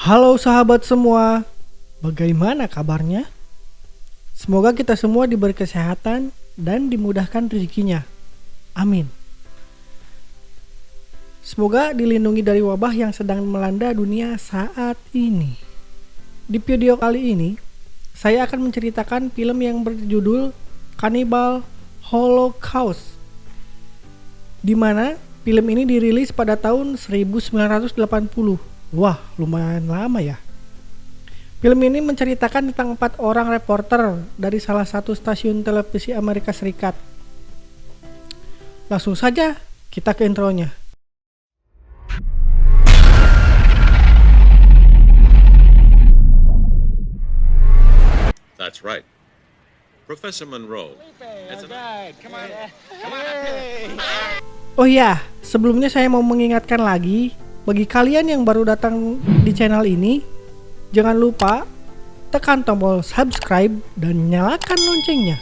Halo sahabat semua, bagaimana kabarnya? Semoga kita semua diberi kesehatan dan dimudahkan rezekinya. Amin. Semoga dilindungi dari wabah yang sedang melanda dunia saat ini. Di video kali ini, saya akan menceritakan film yang berjudul Cannibal Holocaust, di mana film ini dirilis pada tahun 1980. Wah, lumayan lama ya. Film ini menceritakan tentang 4 orang reporter dari salah satu stasiun televisi Amerika Serikat. Langsung saja kita ke intronya. That's right. Professor Monroe. Oh ya, sebelumnya saya mau mengingatkan lagi, bagi kalian yang baru datang di channel ini, jangan lupa tekan tombol subscribe dan nyalakan loncengnya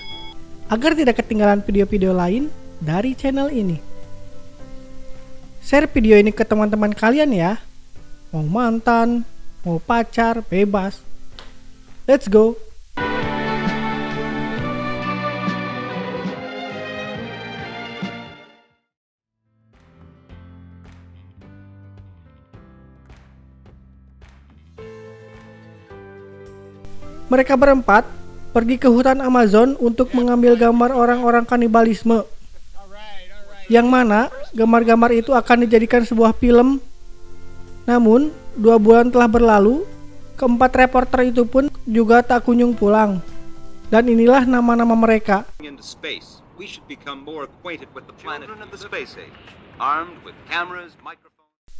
agar tidak ketinggalan video-video lain dari channel ini. Share video ini ke teman-teman kalian ya. Mau mantan, mau pacar, bebas. Let's go. Mereka berempat pergi ke hutan Amazon untuk mengambil gambar orang-orang kanibalisme, yang mana gambar-gambar itu akan dijadikan sebuah film. Namun 2 bulan telah berlalu, keempat reporter itu pun juga tak kunjung pulang. Dan inilah nama-nama mereka.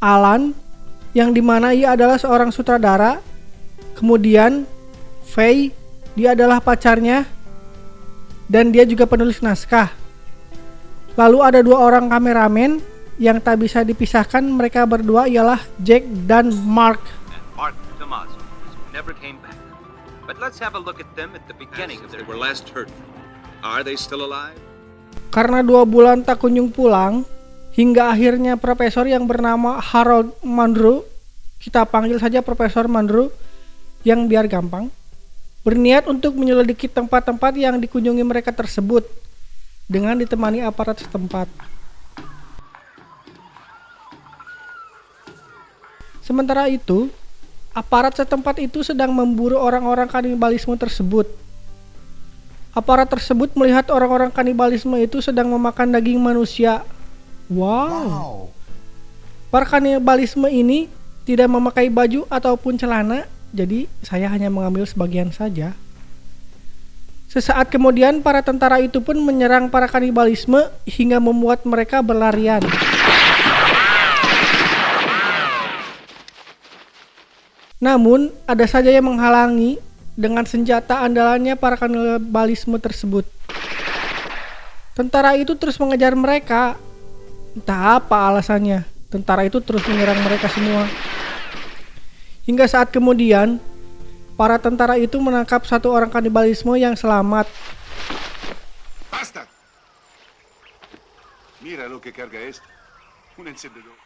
Alan, yang dimana ia adalah seorang sutradara. Kemudian Faye, dia adalah pacarnya dan dia juga penulis naskah. Lalu ada 2 orang kameramen yang tak bisa dipisahkan, mereka berdua ialah Jack dan Mark. Mark Tomaso never came back. But let's have a look at them at the beginning of their They were last heard from. Are they still alive? Karena 2 bulan tak kunjung pulang, hingga akhirnya profesor yang bernama Harold Monroe, kita panggil saja Profesor Monroe yang biar gampang, berniat untuk menyelidiki tempat-tempat yang dikunjungi mereka tersebut dengan ditemani aparat setempat. Sementara itu, aparat setempat itu sedang memburu orang-orang kanibalisme tersebut. Aparat tersebut melihat orang-orang kanibalisme itu sedang memakan daging manusia. Wow. Para kanibalisme ini tidak memakai baju ataupun celana, jadi saya hanya mengambil sebagian saja. Sesaat kemudian para tentara itu pun menyerang para kanibalisme hingga membuat mereka berlarian. Namun ada saja yang menghalangi dengan senjata andalannya para kanibalisme tersebut. Tentara itu terus mengejar mereka. Entah apa alasannya, tentara itu terus menyerang mereka semua. Hingga saat kemudian, para tentara itu menangkap 1 orang kanibalisme yang selamat. ¡Basta! Mira lo que carga esto. Un encendedor.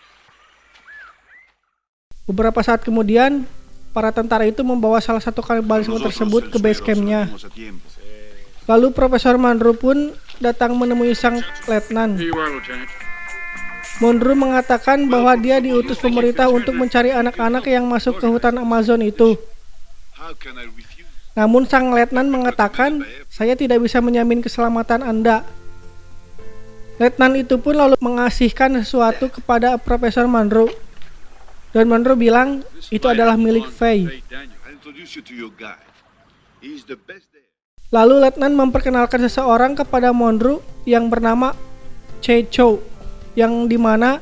Beberapa saat kemudian, para tentara itu membawa salah satu kanibalisme tersebut ke base campnya. Lalu Profesor Monroe pun datang menemui sang letnan. Monroe mengatakan bahwa dia diutus pemerintah untuk mencari anak-anak yang masuk ke hutan Amazon itu. Namun sang letnan mengatakan, saya tidak bisa menjamin keselamatan Anda. Letnan itu pun lalu mengasihkan sesuatu kepada Profesor Monroe. Dan Monroe bilang, itu adalah milik Faye. Lalu letnan memperkenalkan seseorang kepada Monroe yang bernama Checho, yang dimana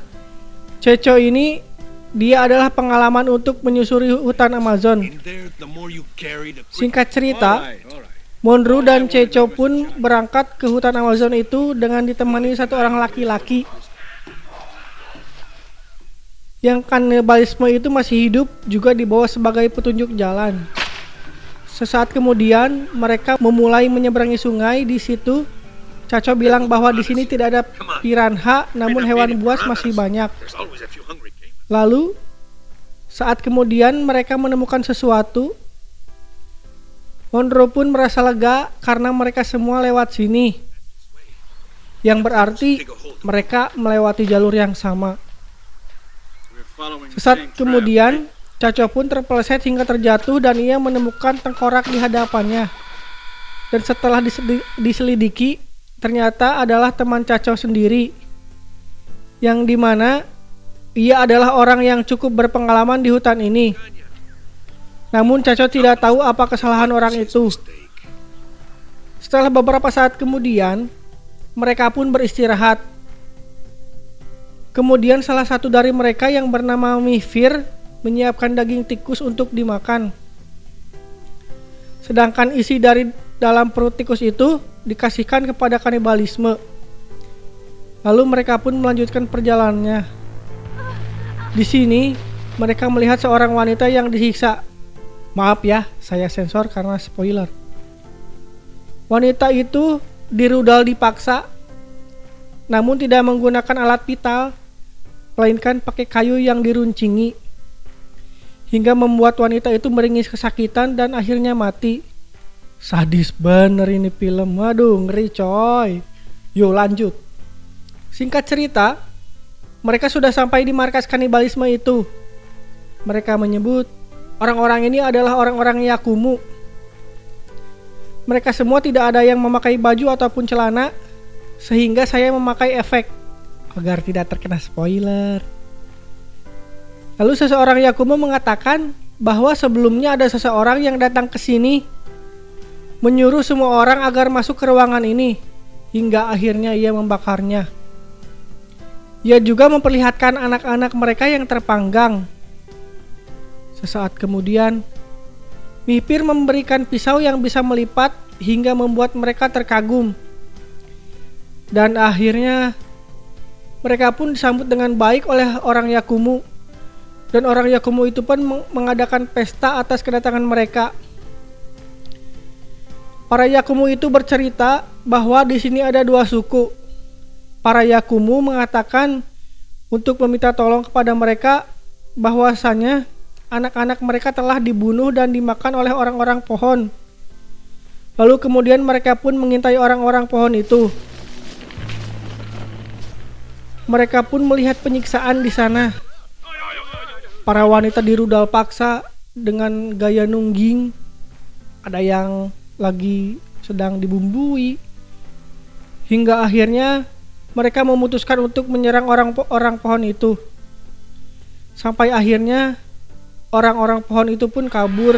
Checho ini dia adalah pengalaman untuk menyusuri hutan Amazon. Singkat cerita, Monroe dan Checho pun berangkat ke hutan Amazon itu dengan ditemani 1 orang laki-laki. Yang kanibalisme itu masih hidup, juga dibawa sebagai petunjuk jalan. Sesaat kemudian mereka memulai menyeberangi sungai. Di situ Caco bilang bahwa di sini tidak ada piranha, namun hewan buas masih banyak. Lalu Saat kemudian mereka menemukan sesuatu, Monroe pun merasa lega karena mereka semua lewat sini. Yang berarti mereka melewati jalur yang sama. Sesaat kemudian, Caco pun terpeleset hingga terjatuh dan ia menemukan tengkorak di hadapannya. Dan setelah diselidiki, ternyata adalah teman Caco sendiri. Yang dimana ia adalah orang yang cukup berpengalaman di hutan ini. Namun Caco tidak tahu apa kesalahan orang itu. Setelah beberapa saat kemudian, mereka pun beristirahat. Kemudian salah satu dari mereka yang bernama Mihfir menyiapkan daging tikus untuk dimakan. Sedangkan isi dari dalam perut tikus itu dikasihkan kepada kanibalisme. Lalu mereka pun melanjutkan perjalanannya. Di sini mereka melihat seorang wanita yang disiksa. Maaf ya, saya sensor karena spoiler. Wanita itu dirudal dipaksa, namun tidak menggunakan alat vital, melainkan pakai kayu yang diruncingi, hingga membuat wanita itu meringis kesakitan dan akhirnya mati. Sadis bener ini film, waduh ngeri coy. Yuk lanjut. Singkat cerita, mereka sudah sampai di markas kanibalisme itu. Mereka menyebut orang-orang ini adalah orang-orang Yakumo. Mereka semua tidak ada yang memakai baju ataupun celana, sehingga saya memakai efek agar tidak terkena spoiler. Lalu seseorang Yakumo mengatakan bahwa sebelumnya ada seseorang yang datang ke sini menyuruh semua orang agar masuk ke ruangan ini, hingga akhirnya ia membakarnya. Ia juga memperlihatkan anak-anak mereka yang terpanggang. Sesaat kemudian, Mihfir memberikan pisau yang bisa melipat hingga membuat mereka terkagum. Dan akhirnya mereka pun disambut dengan baik oleh orang Yakumo. Dan orang Yakumo itu pun mengadakan pesta atas kedatangan mereka. Para Yakumo itu bercerita bahwa di sini ada dua suku. Para Yakumo mengatakan untuk meminta tolong kepada mereka bahwasanya anak-anak mereka telah dibunuh dan dimakan oleh orang-orang pohon. Lalu kemudian mereka pun mengintai orang-orang pohon itu. Mereka pun melihat penyiksaan di sana. Para wanita dirudal paksa dengan gaya nungging. Ada yang lagi sedang dibumbui. Hingga akhirnya mereka memutuskan untuk menyerang orang pohon itu. Sampai akhirnya orang-orang pohon itu pun kabur.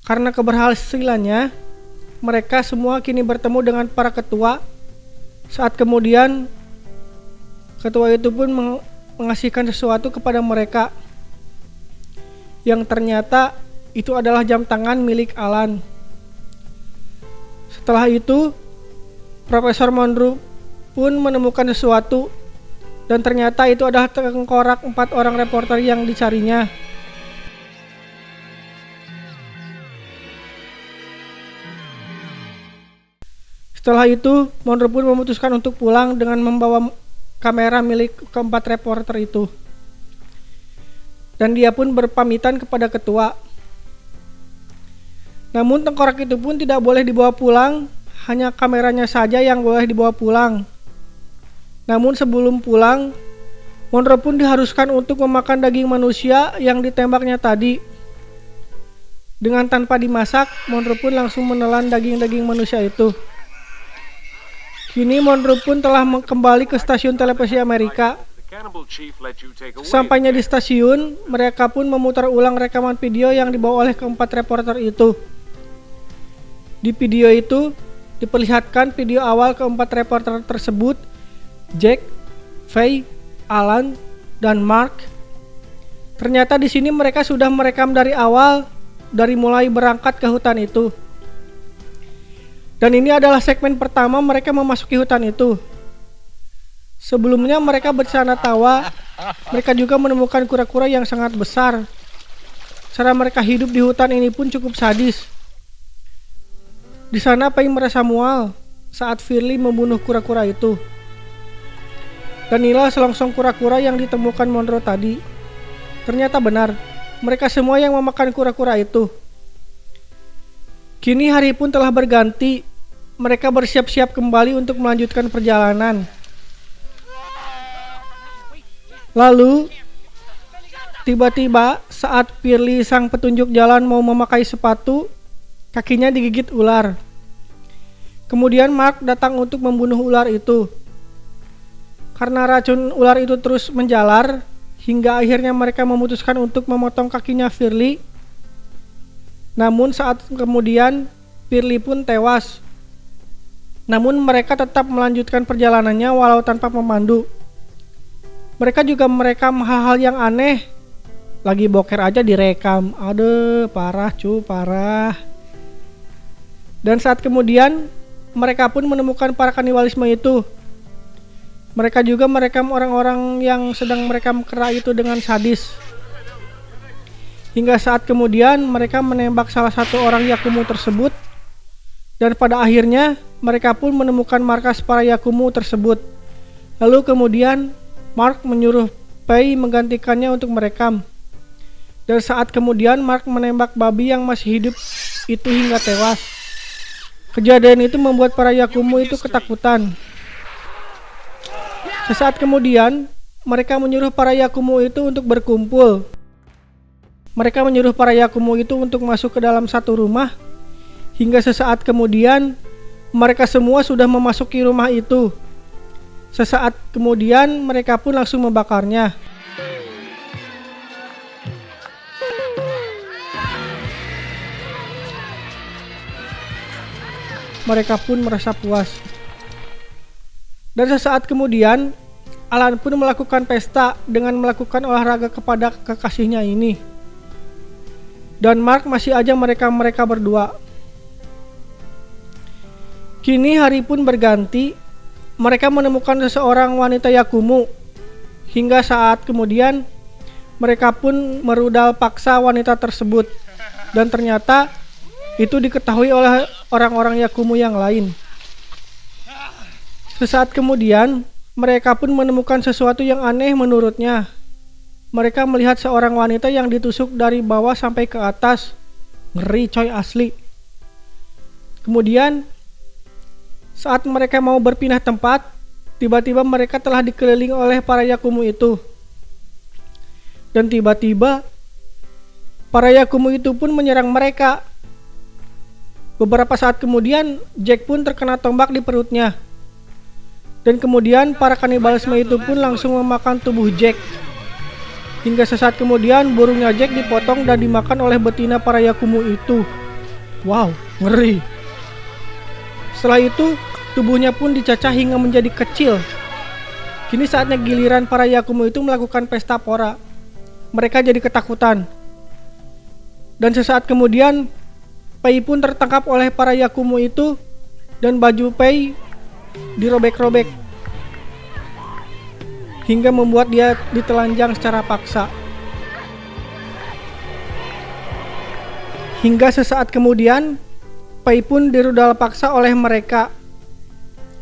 Karena keberhasilannya, mereka semua kini bertemu dengan para ketua. Saat kemudian ketua itu pun mengasihkan sesuatu kepada mereka, yang ternyata itu adalah jam tangan milik Alan. Setelah itu, Profesor Monroe pun menemukan sesuatu, dan ternyata itu adalah tengkorak 4 orang reporter yang dicarinya. Setelah itu, Monroe pun memutuskan untuk pulang dengan membawa kamera milik keempat reporter itu. Dan dia pun berpamitan kepada ketua. Namun tengkorak itu pun tidak boleh dibawa pulang, hanya kameranya saja yang boleh dibawa pulang. Namun sebelum pulang, Monroe pun diharuskan untuk memakan daging manusia yang ditembaknya tadi. Dengan tanpa dimasak, Monroe pun langsung menelan daging-daging manusia itu. Kini Monroe pun telah kembali ke stasiun televisi Amerika. Sampainya di stasiun, mereka pun memutar ulang rekaman video yang dibawa oleh keempat reporter itu. Di video itu diperlihatkan video awal keempat reporter tersebut, Jack, Faye, Alan, dan Mark. Ternyata di sini mereka sudah merekam dari awal, dari mulai berangkat ke hutan itu. Dan ini adalah segmen pertama mereka memasuki hutan itu. Sebelumnya mereka bersana tawa, mereka juga menemukan kura-kura yang sangat besar. Cara mereka hidup di hutan ini pun cukup sadis. Di sana Pai merasa mual saat Firly membunuh kura-kura itu. Dan inilah selongsong kura-kura yang ditemukan Monroe tadi. Ternyata benar, mereka semua yang memakan kura-kura itu. Kini hari pun telah berganti, mereka bersiap-siap kembali untuk melanjutkan perjalanan. Lalu, tiba-tiba saat Firly sang petunjuk jalan mau memakai sepatu, kakinya digigit ular. Kemudian Mark datang untuk membunuh ular itu. Karena racun ular itu terus menjalar, hingga akhirnya mereka memutuskan untuk memotong kakinya Firly. Namun saat kemudian Firly pun tewas. Namun mereka tetap melanjutkan perjalanannya walau tanpa pemandu. Mereka juga merekam hal-hal yang aneh. Lagi boker aja direkam. Aduh, parah cu, parah. Dan saat kemudian mereka pun menemukan para kanibalisme itu. Mereka juga merekam orang-orang yang sedang merekam kera itu dengan sadis. Hingga saat kemudian mereka menembak salah satu orang Yakumo tersebut. Dan pada akhirnya mereka pun menemukan markas para Yakumo tersebut. Lalu kemudian Mark menyuruh Pei menggantikannya untuk merekam. Dan saat kemudian Mark menembak babi yang masih hidup itu hingga tewas. Kejadian itu membuat para Yakumo itu ketakutan. Sesaat kemudian mereka menyuruh para Yakumo itu untuk berkumpul. Mereka menyuruh para Yakumo itu untuk masuk ke dalam satu rumah. Hingga sesaat kemudian mereka semua sudah memasuki rumah itu. Sesaat kemudian mereka pun langsung membakarnya. Mereka pun merasa puas. Dan sesaat kemudian Alan pun melakukan pesta dengan melakukan olahraga kepada kekasihnya ini. Dan Mark masih aja mereka berdua. Kini hari pun berganti. Mereka menemukan seseorang wanita Yakumo. Hingga saat kemudian mereka pun merudal paksa wanita tersebut. Dan ternyata itu diketahui oleh orang-orang Yakumo yang lain. Sesaat kemudian mereka pun menemukan sesuatu yang aneh menurutnya. Mereka melihat seorang wanita yang ditusuk dari bawah sampai ke atas. Ngeri coy, asli. Kemudian saat mereka mau berpindah tempat, tiba-tiba mereka telah dikelilingi oleh para Yakumo itu. Dan tiba-tiba para Yakumo itu pun menyerang mereka. Beberapa saat kemudian Jack pun terkena tombak di perutnya. Dan kemudian para kanibalisme itu pun langsung memakan tubuh Jack. Hingga sesaat kemudian burungnya Jack dipotong dan dimakan oleh betina para Yakumo itu. Wow, ngeri. Setelah itu tubuhnya pun dicacah hingga menjadi kecil. Kini saatnya giliran para Yakumo itu melakukan pesta pora. Mereka jadi ketakutan. Dan sesaat kemudian Pei pun tertangkap oleh para Yakumo itu. Dan baju Pei dirobek-robek hingga membuat dia ditelanjang secara paksa. Hingga sesaat kemudian Pei pun dirudal paksa oleh mereka.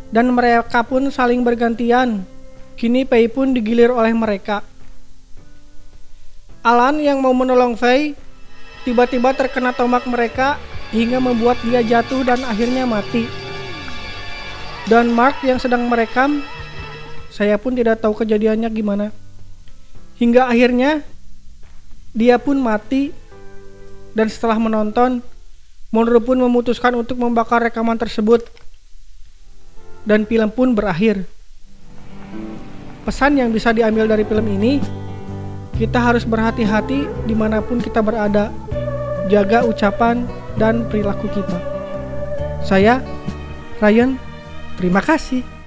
Dan mereka pun saling bergantian. Kini Pei pun digilir oleh mereka. Alan yang mau menolong Pei tiba-tiba terkena tombak mereka hingga membuat dia jatuh dan akhirnya mati. Dan Mark yang sedang merekam, saya pun tidak tahu kejadiannya gimana. Hingga akhirnya dia pun mati. Dan setelah menonton, Monroe pun memutuskan untuk membakar rekaman tersebut. Dan film pun berakhir. Pesan yang bisa diambil dari film ini, kita harus berhati-hati dimanapun kita berada. Jaga ucapan dan perilaku kita. Saya, Ryan, terima kasih.